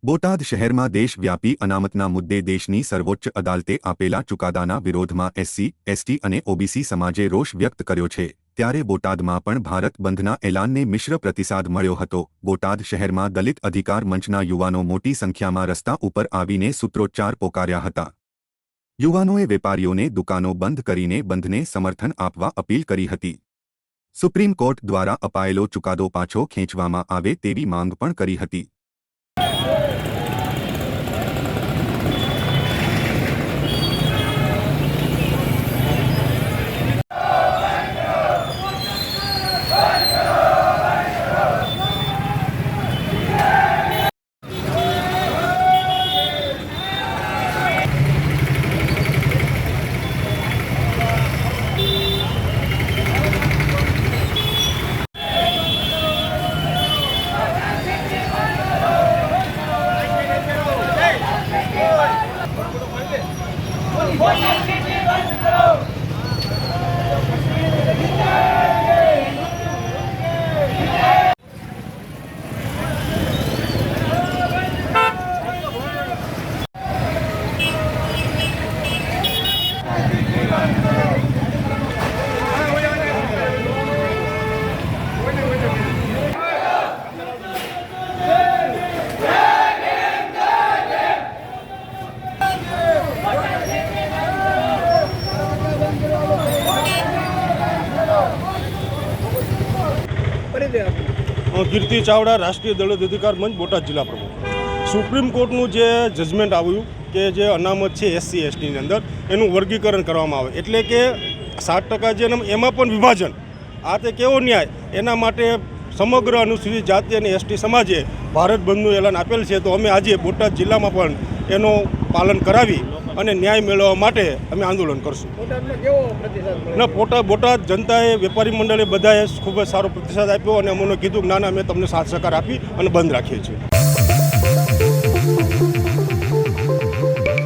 બોટાદ શહેરમાં દેશવ્યાપી અનામતના મુદ્દે દેશની સર્વોચ્ચ અદાલતે આપેલા ચુકાદાના વિરોધમાં એસસી, એસટી અને ઓબીસી સમાજે રોષ વ્યક્ત કર્યો છે। ત્યારે બોટાદમાં પણ ભારત બંધના એલાનને મિશ્ર પ્રતિસાદ મળ્યો હતો। બોટાદ શહેરમાં દલિત અધિકાર મંચના યુવાનો મોટી સંખ્યામાં રસ્તા ઉપર આવીને સૂત્રોચ્ચાર પોકાર્યા હતા। યુવાનોએ વેપારીઓને દુકાનો બંધ કરીને બંધને સમર્થન આપવા અપીલ કરી હતી। સુપ્રીમ કોર્ટ દ્વારા અપાયેલો ચુકાદો પાછો ખેંચવામાં આવે તેવી માંગ પણ કરી હતી। कीर्ति चावड़ा राष्ट्रीय दलित अधिकार मंच बोटाद जिला प्रमुख। सुप्रीम कोर्टનું જે જજમેન્ટ આવ્યું કે જે અનામત છે એસસી એસટીની અંદર એનું વર્ગીકરણ કરવામાં આવે એટલે કે 60% જે એમાં પણ વિભાજન આ તે કેવો ન્યાય એના માટે સમગ્ર અનુસૂચિત જાતિ અને એસટી સમાજે ભારત બંધનું એલાન આપેલ છે। તો અમે આજે બોટાદ જિલ્લામાં પણ એનું પાલન કરાવી અને ન્યાય મેળવવા માટે અમે આંદોલન કરશું। બોટાદ જનતાએ વેપારી મંડળે બધાએ ખૂબ જ સારો પ્રતિસાદ આપ્યો અને અમને કીધું કે ના મેં તમને સાથ સહકાર આપી અને બંધ રાખીએ છીએ।